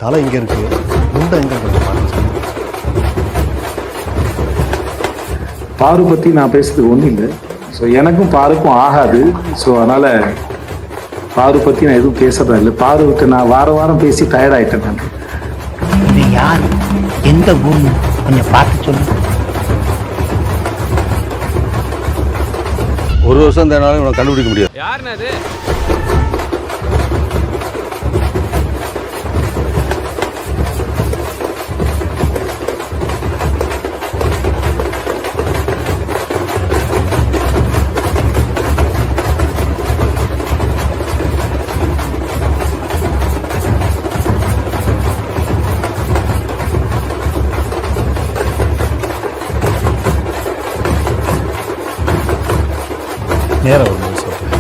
தலை இங்கே இருக்குது, முண்டை எங்கே கொஞ்சம் பார்த்து சொல்லுங்க. பாரு பற்றி நான் பேசுறதுக்கு ஒன்றும் இல்லை. ஸோ எனக்கும் பாருக்கும் ஆகாது. ஸோ அதனால் பாரு பற்றி நான் எதுவும் பேசுறதா இல்லை. பாருவுக்கு நான் வாரம் பேசி டயர்டாயிட்டேன். நான் இது யார், எந்த ஊர்னு கொஞ்சம் பார்த்து சொல்லு. ஒரு வருஷம் தேனாலும் இவனை கண்டுபிடிக்க முடியாது. யாருன்னு அது? நேரம் ஒரு சொல்கிறேன்.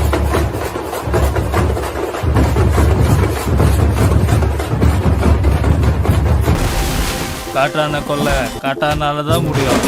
காட்டான கொல்ல காட்டானால தான் முடியும்.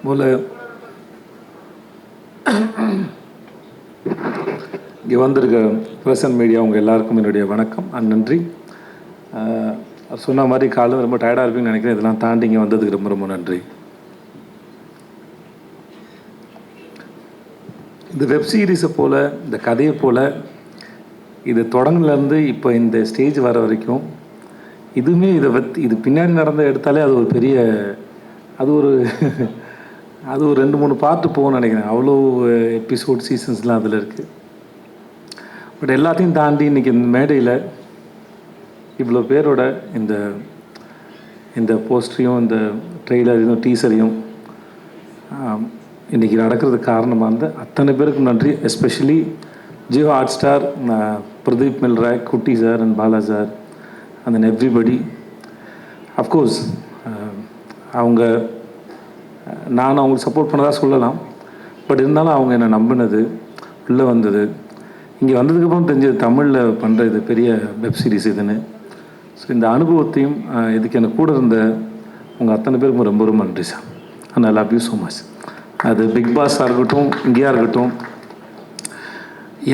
போல் இங்கே வந்திருக்க ப்ரெஸ் அண்ட் மீடியா உங்கள் எல்லாருக்கும் என்னுடைய வணக்கம் அண்ட் நன்றி. சொன்ன மாதிரி காலையில் ரொம்ப டயர்டாக இருப்பீங்கன்னு நினைக்கிறேன். இதெல்லாம் தாண்டி இங்கே வந்ததுக்கு ரொம்ப ரொம்ப நன்றி. இந்த வெப் சீரிஸை போல், இந்த கதையை போல், இது தொடங்கிலேருந்து இப்போ இந்த ஸ்டேஜ் வர வரைக்கும் இதுவுமே இது பின்னாடி நடந்த எடுத்தாலே அது ஒரு பெரிய, அது ஒரு 2-3 பார்ட்டு போகும்னு நினைக்கிறேன். அவ்வளோ எபிசோட் சீசன்ஸ்லாம் அதில் இருக்குது. பட் எல்லாத்தையும் தாண்டி இன்றைக்கி இந்த மேடையில் இவ்வளோ பேரோட இந்த போஸ்டரையும் இந்த ட்ரெய்லரையும் டீசரையும் இன்றைக்கி நடக்கிறதுக்கு காரணமாக இருந்த அத்தனை பேருக்கும் நன்றி. Especially Jio Hotstar, Pradeep Milroy, Kutty sir and Bala sir and everybody. Of course நான் அவங்களுக்கு சப்போர்ட் பண்ணதாக சொல்லலாம். பட் இருந்தாலும் அவங்க என்னை நம்பினது, உள்ளே வந்தது, இங்கே வந்ததுக்கப்புறம் தெரிஞ்சது தமிழில் பண்ணுற இது பெரிய வெப் சீரிஸ் இதுன்னு. ஸோ இந்த அனுபவத்தையும் இதுக்கு எனக்கு கூட இருந்த உங்கள் அத்தனை பேருக்கும் ரொம்ப ரொம்ப நன்றி sir. And I love you so much. அது பிக் பாஸாக இருக்கட்டும், இங்கேயா இருக்கட்டும்,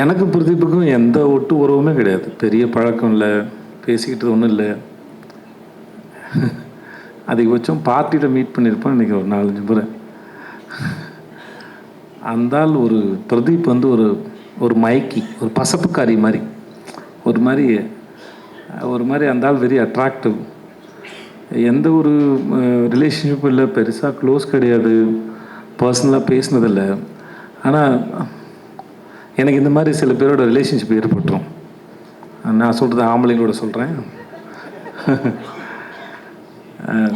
எனக்கு பிரதீப்புக்கும் எந்த ஒட்டு உறவுமே கிடையாது. பெரிய பழக்கம் இல்லை, பேசிக்கிட்டது ஒன்றும் இல்லை. அதிகபட்சம் பார்ட்டியில் மீட் பண்ணியிருப்போம் இன்றைக்கி ஒரு 4-5 முறை. அந்தால் ஒரு பிரதீப் வந்து ஒரு மயக்கி, ஒரு பசப்புக்காரி மாதிரி, ஒரு மாதிரி அந்தால் வெரி அட்ராக்டிவ். எந்த ஒரு ரிலேஷன்ஷிப்பும் இல்லை, பெருசாக க்ளோஸ் கிடையாது, பர்சனலாக பேசினதில்லை. ஆனால் எனக்கு இந்த மாதிரி சில பேரோட ரிலேஷன்ஷிப் ஏற்பட்டுரும். நான் சொல்கிறது ஆம்பளைங்களோட சொல்கிறேன்.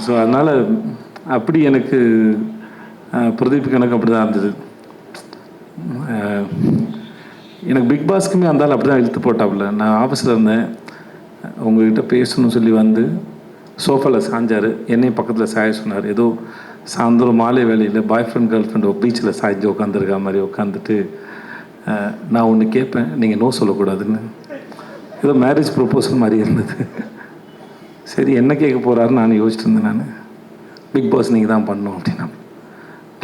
ஸோ அதனால் அப்படி எனக்கு பிரதீப்புக்கு எனக்கு அப்படி தான் இருந்தது. எனக்கு பிக் பாஸ்க்குமே அந்தாலும் அப்படி தான் இழுத்து போட்டாப்புல. நான் ஆஃபீஸில் இருந்தேன், உங்கள்கிட்ட பேசணும்னு சொல்லி வந்து சோஃபாவில் சாஞ்சார், என்னையும் பக்கத்தில் சாய சொன்னார். ஏதோ சாயந்தரம் மாலை வேலையில் பாய் ஃப்ரெண்ட் கேர்ள் ஃப்ரெண்ட் பீச்சில் சாய்ஞ்சி உட்காந்துருக்கா மாதிரி உட்காந்துட்டு, நான் ஒன்று கேட்பேன், நீங்கள் நோ சொல்லக்கூடாதுன்னு. ஏதோ மேரேஜ் ப்ரொப்போசல் மாதிரி இருந்தது. சரி என்ன கேட்க போகிறாருன்னு நான் யோசிச்சுட்டு இருந்தேன். நான் பிக் பாஸ் நீங்கள் தான் பண்ணணும் அப்படின்னா,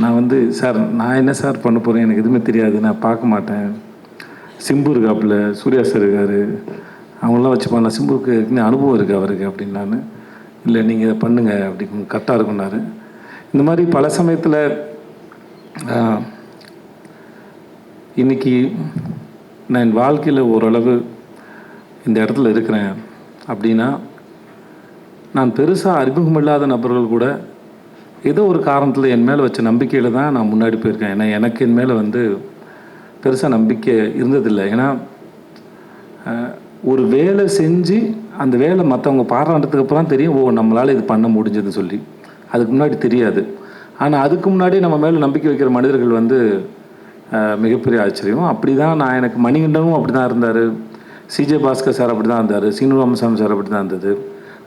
நான் வந்து சார் நான் என்ன சார் பண்ண போகிறேன், எனக்கு எதுவுமே தெரியாது, நான் பார்க்க மாட்டேன். சிம்பு இருக்காப்புல, சூர்யா சார் இருக்கார், அவங்களாம் வச்சு பண்ணலாம், சிம்புக்கு அனுபவம் இருக்குது அவருக்கு அப்படின்னு. நான் இல்லை நீங்கள் இதை பண்ணுங்கள் அப்படி கரெக்டாக இருக்குன்னாரு. இந்த மாதிரி பல சமயத்தில் இன்றைக்கி நான் என் வாழ்க்கையில் ஓரளவு இந்த இடத்துல இருக்கிறேன். அப்படின்னா, நான் பெருசாக அறிமுகமில்லாத நபர்கள் கூட ஏதோ ஒரு காரணத்தில் என் மேலே வச்ச நம்பிக்கையில் தான் நான் முன்னாடி போயிருக்கேன். ஏன்னா எனக்கு என் மேலே வந்து பெருசாக நம்பிக்கை இருந்ததில்லை. ஏன்னா ஒரு வேலை செஞ்சு அந்த வேலை மற்றவங்க பாராட்டுறதுக்கு அப்புறம் தெரியும், ஓ நம்மளால் இது பண்ண முடிஞ்சதுன்னு சொல்லி. அதுக்கு முன்னாடி தெரியாது. ஆனால் அதுக்கு முன்னாடி நம்ம மேலே நம்பிக்கை வைக்கிற மனிதர்கள் வந்து மிகப்பெரிய ஆச்சரியம். அப்படி தான் நான் எனக்கு மணிகண்டனும் அப்படி தான் இருந்தார், சிஜே பாஸ்கர் சார் அப்படி தான் இருந்தார், சீனு ராமசாமி சார் அப்படி தான் இருந்தது,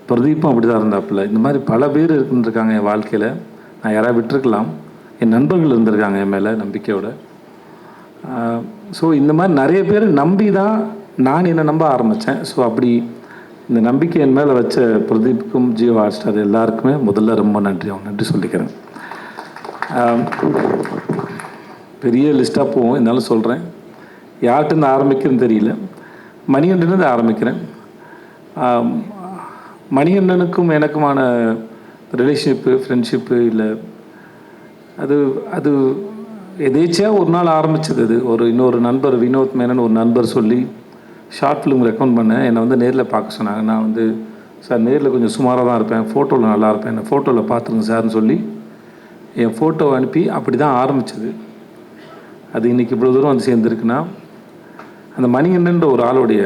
பிரதீப்பும் அப்படி தான் இருந்தாப்புல. இந்த மாதிரி பல பேர் இருந்துருக்காங்க என் வாழ்க்கையில். நான் யாராவது விட்டுருக்கலாம், என் நண்பர்கள் இருந்திருக்காங்க என் மேலே நம்பிக்கையோட. ஸோ இந்த மாதிரி நிறைய பேர் நம்பி தான் நான் என்னை நம்ப ஆரம்பித்தேன். ஸோ அப்படி இந்த நம்பிக்கை என் மேலே வச்ச பிரதீப்புக்கும் ஜியோ ஹாட்ஸ்டார் எல்லாருக்குமே முதல்ல ரொம்ப நன்றி, அவங்க நன்றி சொல்லிக்கிறேன். பெரிய லிஸ்ட்டாக போவோம், இருந்தாலும் சொல்கிறேன். யார்கிட்டருந்து ஆரம்பிக்கிறதுன்னு தெரியல. மணிகண்டன்லேருந்து ஆரம்பிக்கிறேன். மணிகண்டனுக்கும் எனக்குமான ரிலேஷன்ஷிப்பு, ஃப்ரெண்ட்ஷிப்பு இல்லை, அது எதேச்சியாக ஒரு நாள் ஆரம்பிச்சது. அது இன்னொரு நண்பர் வினோத் மேனன் ஒரு நண்பர் சொல்லி ஷார்ட் ஃபிலிம் ரெக்கமெண்ட் பண்ணேன். என்னை வந்து நேரில் பார்க்க சொன்னாங்க. நான் வந்து சார் நேரில் கொஞ்சம் சுமாராக தான் இருப்பேன், ஃபோட்டோவில் நல்லா இருப்பேன், என்னை ஃபோட்டோவில் பார்த்துருங்க சார்னு சொல்லி என் ஃபோட்டோவை அனுப்பி அப்படி தான் ஆரம்பித்தது. அது இன்றைக்கி இவ்வளோ தூரம் வந்து சேர்ந்துருக்குன்னா அந்த மணிகண்டன்ற ஒரு ஆளுடைய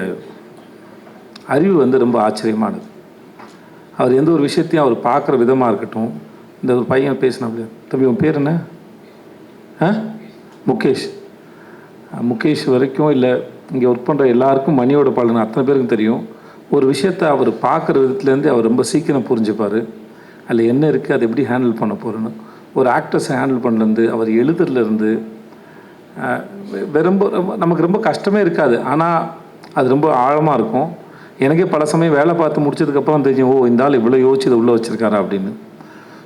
அறிவு வந்து ரொம்ப ஆச்சரியமானது. அவர் எந்த ஒரு விஷயத்தையும் அவர் பார்க்குற விதமாக இருக்கட்டும். இந்த ஒரு பையன் பேசினா அப்படியே, தம்பி உன் பேர் என்ன? முகேஷ் வரைக்கும் இல்லை, இங்கே ஒர்க் பண்ணுற எல்லாருக்கும் மணியோட பலன் அத்தனை பேருக்கும் தெரியும். ஒரு விஷயத்தை அவர் பார்க்குற விதத்துலேருந்து அவர் ரொம்ப சீக்கிரம் புரிஞ்சுப்பார். அதில் என்ன இருக்குது, அதை எப்படி ஹேண்டில் பண்ண போகிறேன்னு. ஒரு ஆக்டர்ஸை ஹேண்டில் பண்ணலேருந்து அவர் எழுதுறதுலேருந்து ரொம்ப நமக்கு ரொம்ப கஷ்டமே இருக்காது. ஆனால் அது ரொம்ப ஆழமாக இருக்கும். எனக்கே பல சமயம் வேலை பார்த்து முடிச்சதுக்கப்புறம் தெரியும், ஓ இந்த ஆள் இவ்வளோ யோசிச்சு இதை உள்ளே வச்சுருக்காரா அப்படின்னு.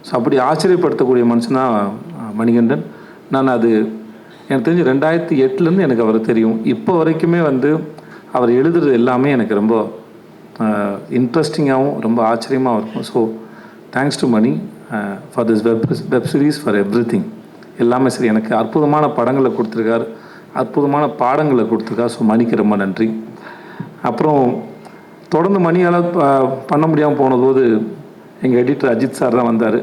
ஸோ அப்படி ஆச்சரியப்படுத்தக்கூடிய மனுஷன் தான் மணிகண்டன். நான் அது எனக்கு தெரிஞ்சு 2008 எனக்கு அவரை தெரியும். இப்போ வரைக்குமே வந்து அவர் எழுதுறது எல்லாமே எனக்கு ரொம்ப இன்ட்ரெஸ்டிங்காகவும் ரொம்ப ஆச்சரியமாகவும் இருக்கும். So thanks to Mani for this web series, for everything. எல்லாமே சரி, எனக்கு அற்புதமான படங்களை கொடுத்துருக்கார், அற்புதமான பாடங்களை கொடுத்துருக்கார். ஸோ மணிக்கு ரொம்ப நன்றி. அப்புறம் தொடர்ந்து மணியால் பண்ண முடியாமல் போனபோது எங்கள் எடிட்டர் அஜித் சார் தான் வந்தார்.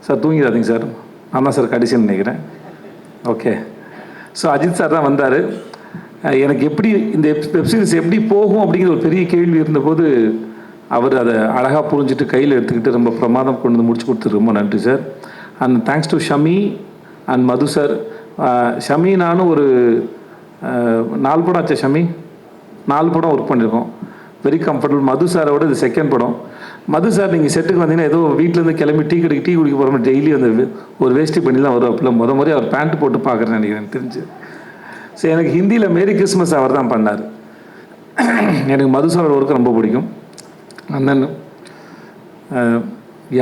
சார் தூங்கிடாதீங்க சார், நான் தான் சார் கடைசின்னு நினைக்கிறேன். ஓகே, ஸோ அஜித் சார் தான் வந்தார். எனக்கு எப்படி இந்த வெப்சீரிஸ் எப்படி போகும் அப்படிங்கிற ஒரு பெரிய கேள்வி இருந்தபோது அவர் அதை அழகாக புரிஞ்சுட்டு கையில் எடுத்துக்கிட்டு ரொம்ப பிரமாதம் கொண்டு வந்து முடிச்சு கொடுத்துருக்கு. ரொம்ப நன்றி sir. And thanks to Shami and Madhu sir. Shami நானும் ஒரு 4 படம் ஆச்சு. ஷமி 4 படம் ஒர்க் பண்ணியிருக்கோம். Very comfortable. மது சாரோட இது செகண்ட் படம். மது சார் நீங்கள் செட்டுக்கு வந்தீங்கன்னா ஏதோ வீட்டிலேருந்து கிளம்பி டீ குடிக்க போகிற மாதிரி டெய்லி அந்த ஒரு வேஷ்டி பண்ணி தான் வரும். அப்போ முறை அவர் பேண்ட் போட்டு பார்க்குறேன்னு நினைக்கிறேன் தெரிஞ்சு. ஸோ எனக்கு ஹிந்தியில் மேரி கிறிஸ்மஸ் அவர் தான் பண்ணார். எனக்கு மது சாரோட ஒர்க்கு ரொம்ப பிடிக்கும். அந்த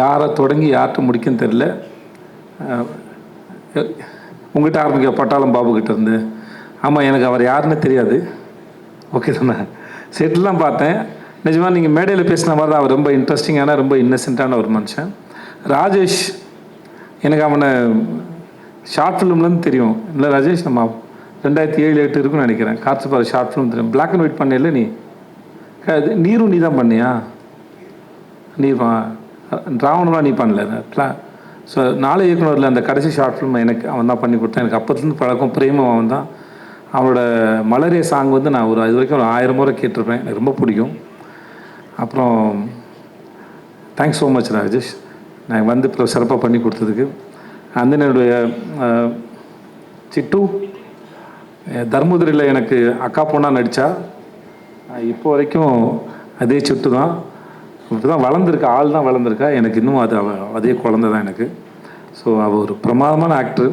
யாரை தொடங்கி யார்கிட்ட முடிக்குன்னு தெரில. உங்கள்கிட்ட ஆரம்பிக்க பட்டாளம் பாபுக்கிட்ட இருந்து. ஆமாம், எனக்கு அவர் யாருன்னு தெரியாது. ஓகே தானே, செட்டிலாம் பார்த்தேன். நிஜமாக நீங்கள் மேடையில் பேசின மாதிரி தான் அவர் ரொம்ப இன்ட்ரெஸ்டிங்கான ரொம்ப இன்னசென்ட்டான ஒரு மனுஷன். ராஜேஷ், எனக்கு அவனை ஷார்ட் ஃபிலிம்லேருந்து தெரியும். இல்லை ராஜேஷ், நம்ம 2007-08 இருக்குன்னு நினைக்கிறேன். காற்று பாரு ஷார்ட் ஃபிலிம் தெரியும். பிளாக் அண்ட் ஒயிட் பண்ணல நீ? நீரும் நீ தான் பண்ணியா? நீர் ராவணெலாம் நீ பண்ணல. ஸோ 4 இயக்குனரில் அந்த கடைசி ஷார்ட் ஃபிலிம் எனக்கு அவன் தான் பண்ணி கொடுத்தான். எனக்கு அப்போத்துலேருந்து பழக்கம், பிரேமம் அவன் தான். அவனோட மலரே சாங் வந்து நான் இது வரைக்கும் 1000 முறை கேட்டிருப்பேன். எனக்கு ரொம்ப பிடிக்கும். அப்புறம் தேங்க்ஸ் ஸோ மச் ராஜேஷ், நான் வந்து இப்போ சிறப்பாக பண்ணி கொடுத்ததுக்கு. அந்த என்னுடைய சிட்டு தர்மபுரியில் எனக்கு அக்கா பொண்ணாக நடித்தா. இப்போ வரைக்கும் அதே சிட்டு தான். இப்போ தான் வளர்ந்துருக்கா, ஆள் தான் வளர்ந்துருக்கா. எனக்கு இன்னும் அதே குழந்தை தான் எனக்கு. ஸோ அவள் ஒரு பிரமாதமான ஆக்டர்.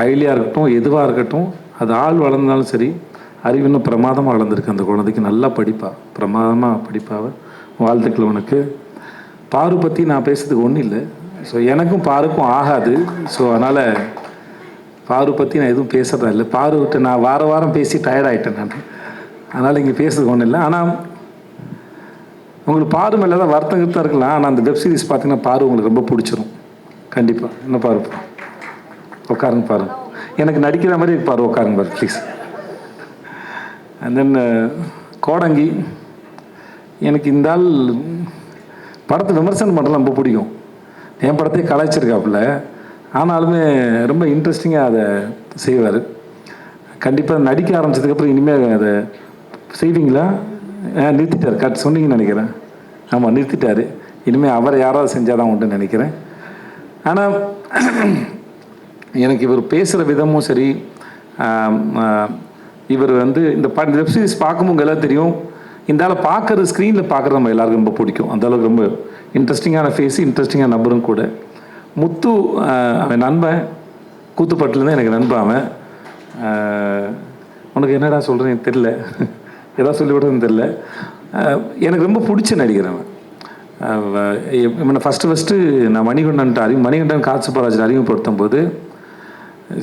ஐலியாக இருக்கட்டும், எதுவாக இருக்கட்டும், அது ஆள் வளர்ந்தாலும் சரி, அறிவு இன்னும் பிரமாதமாக வளர்ந்துருக்கு அந்த குழந்தைக்கு. நல்லா படிப்பா, பிரமாதமாக படிப்பாவை. வாழ்த்துக்கள் உனக்கு. பாரு பற்றி நான் பேசுறதுக்கு ஒன்றும் இல்லை. ஸோ எனக்கும் பாருக்கும் ஆகாது. ஸோ அதனால் பாரு பற்றி நான் எதுவும் பேசுகிறதா இல்லை. பாரு விட்டு நான் வாரம் பேசி டயர்டாயிட்டேன் நான். அதனால் இங்கே பேசுறதுக்கு ஒன்றும் இல்லை. ஆனால் உங்களுக்கு பாரு மேலே தான் வருத்தம் இருக்கலாம். ஆனால் அந்த வெப் சீரிஸ் பார்த்தீங்கன்னா பாரு உங்களுக்கு ரொம்ப பிடிச்சிரும் கண்டிப்பாக. என்ன பாரு, உட்காருங்க பாருங்க. எனக்கு நடிக்கிற மாதிரி பாரு, உட்காருங்க பாரு ப்ளீஸ். அண்ட் தென் கோடங்கி, எனக்கு இந்த ஆள் படத்தை விமர்சனம் பண்ணலாம் ரொம்ப பிடிக்கும். என் படத்தையே கலாய்ச்சிருக்காப்புல, ஆனாலுமே ரொம்ப இன்ட்ரெஸ்டிங்காக அதை செய்வார். கண்டிப்பாக நடிக்க ஆரம்பித்ததுக்கப்புறம் இனிமேல் அதை செய்வீங்களா? நிறுத்திட்டார், சொன்னீங்கன்னு நினைக்கிறேன். ஆமாம், நிறுத்திட்டார். இனிமேல் அவரை யாராவது செஞ்சால் தான் உண்டுன்னு நினைக்கிறேன். ஆனால் எனக்கு இவர் பேசுகிற விதமும் சரி, இவர் வந்து இந்த வெப் சீரிஸ் பார்க்கும்போது எல்லாம் தெரியும், இந்த ஆளை பார்க்குறது ஸ்க்ரீனில் பார்க்குறது நம்ம எல்லாருக்கும் ரொம்ப பிடிக்கும். அந்தளவுக்கு ரொம்ப இன்ட்ரெஸ்டிங்கான ஃபேஸு, இன்ட்ரெஸ்டிங்கான நபரும் கூட. முத்து அவன் நண்பன், கூத்துப்பட்டுலேருந்து எனக்கு நண்பன் அவன். உனக்கு என்னடா சொல்கிறேன்னு தெரில, எதாவது சொல்லிவிடுறதுன்னு தெரில. எனக்கு ரொம்ப பிடிச்ச நடிகர் அவன். இவனை ஃபஸ்ட்டு நான் மணிகண்டன் காட்சுப்பராஜன் அறிமுகப்படுத்தும் போது,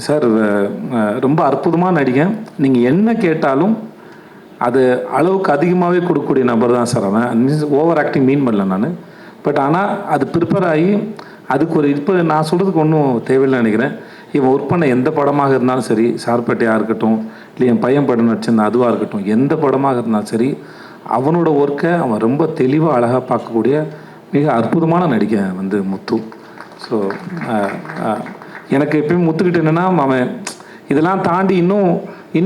சார் ரொம்ப அற்புதமாக நடிகன், நீங்கள் என்ன கேட்டாலும் அது அளவுக்கு அதிகமாகவே கொடுக்கக்கூடிய நபர் தான் சார் அவன். மீன்ஸ் ஓவர் ஆக்டிங் மீன் பண்ணல நான். பட் ஆனால் அது ப்ரிப்பேர் ஆகி அதுக்கு ஒரு இப்போ நான் சொல்கிறதுக்கு ஒன்றும் தேவையில்லை நினைக்கிறேன். இவன் ஒர்க் பண்ண எந்த படமாக இருந்தாலும் சரி, சார்பேட்டையாக இருக்கட்டும், இல்லை என் பையன் படம் நடிச்சிருந்த அதுவாக இருக்கட்டும், எந்த படமாக இருந்தாலும் சரி, அவனோட ஒர்க்கை அவன் ரொம்ப தெளிவாக அழகாக பார்க்கக்கூடிய மிக அற்புதமான நடிகை வந்து முத்து. ஸோ எனக்கு எப்பயும் முத்துக்கிட்ட என்னென்னா, அவன் இதெல்லாம் தாண்டி இன்னும்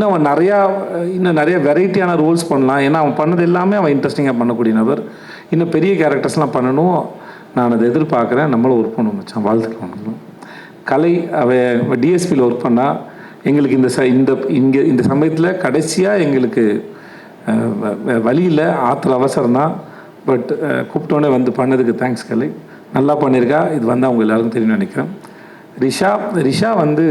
அவன் நிறையா வெரைட்டியான ரோல்ஸ் பண்ணலாம். ஏன்னா அவன் பண்ணது எல்லாமே அவன் இன்ட்ரெஸ்டிங்காக பண்ணக்கூடிய நபர். இன்னும் பெரிய கேரக்டர்ஸ்லாம் பண்ணணும், நான் அதை எதிர்பார்க்குறேன். நம்மளும் ஒர்க் பண்ண வச்சான், வாழ்த்துக்கலாம். கலை அவன் டிஎஸ்பியில் ஒர்க் பண்ணால் எங்களுக்கு இந்த சமயத்தில் கடைசியாக எங்களுக்கு வழியில் ஆற்றுல அவசரம் தான். பட் கூப்பிட்டோன்னே வந்து பண்ணதுக்கு தேங்க்ஸ் கலை, நல்லா பண்ணியிருக்கா. இது வந்து அவங்க எல்லாருக்கும் தெரியும்னு நினைக்கிறேன். ரிஷா வந்து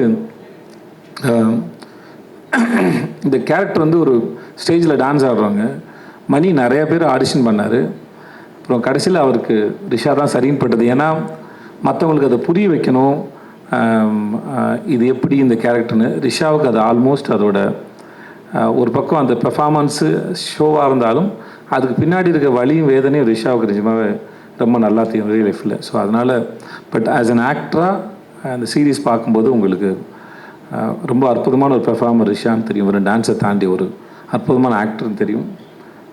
இந்த கேரக்டர் வந்து ஒரு ஸ்டேஜில் டான்ஸ் ஆடுறாங்க. மணி நிறையா பேர் ஆடிஷன் பண்ணார். அப்புறம் கடைசியில் அவருக்கு ரிஷா தான் சரின்னு பட்டது. ஏன்னா மற்றவங்களுக்கு அதை புரிய வைக்கணும், இது எப்படி இந்த கேரக்டர்னு. ரிஷாவுக்கு அது ஆல்மோஸ்ட் அதோட ஒரு பக்கம் அந்த பெர்ஃபார்மன்ஸு ஷோவாக இருந்தாலும் அதுக்கு பின்னாடி இருக்க வலியும் வேதனையும் ரிஷாவுக்கு நிஜமாகவே ரொம்ப நல்லா தெரியும் ரியல் லைஃப்பில். ஸோ அதனால் பட் ஆஸ் அன் ஆக்டராக அந்த சீரீஸ் பார்க்கும்போது உங்களுக்கு ரொம்ப அற்புதமான ஒரு பெர்ஃபார்மர் ரிஷான்னு தெரியும். ஒரு டான்ஸை தாண்டி ஒரு அற்புதமான ஆக்டர்னு தெரியும்.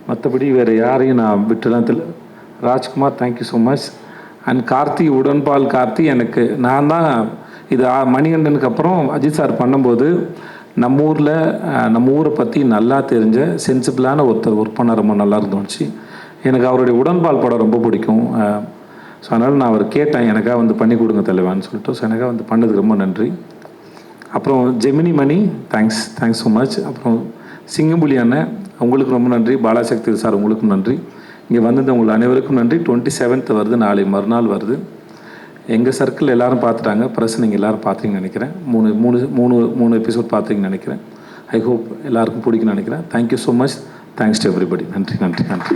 மற்றபடி வேறு யாரையும் நான் விட்டுலாம் தெரியல. Rajkumar, thank you so much. And Karthi, உடன்பால் கார்த்தி, எனக்கு நான் தான் இது மணிகண்டனுக்கு அப்புறம் அஜித் சார் பண்ணும்போது நம்ம ஊரை பற்றி நல்லா தெரிஞ்ச சென்சிபிளான ஒருத்தர் ஒர்க் பண்ண ரொம்ப நல்லா இருந்துச்சு. எனக்கு அவருடைய உடன்பால் படம் ரொம்ப பிடிக்கும். ஸோ அதனால் நான் அவர் கேட்டேன், எனக்காக வந்து பண்ணி கொடுங்க தலைவான்னு சொல்லிட்டு. ஸோ எனக்காக வந்து பண்ணதுக்கு ரொம்ப நன்றி. அப்புறம் ஜெமினி மணி, தேங்க்ஸ் ஸோ மச். அப்புறம் சிங்கம்புலி அண்ணன், உங்களுக்கு ரொம்ப நன்றி. பாலாசக்தி சார், உங்களுக்கும் நன்றி. இங்கே வந்தது உங்களுக்கு அனைவருக்கும் நன்றி. 27th வருது, நாளை மறுநாள் வருது. எங்கள் சர்க்கிள் எல்லோரும் பார்த்துட்டாங்க, ப்ரெஸ் நீங்கள் எல்லோரும் பார்த்தீங்கன்னு நினைக்கிறேன். மூணு எபிசோட் பார்த்தீங்கன்னு நினைக்கிறேன். ஐ ஹோப் எல்லாருக்கும் பிடிக்குன்னு நினைக்கிறேன். Thank you so much. Thanks to everybody. நன்றி.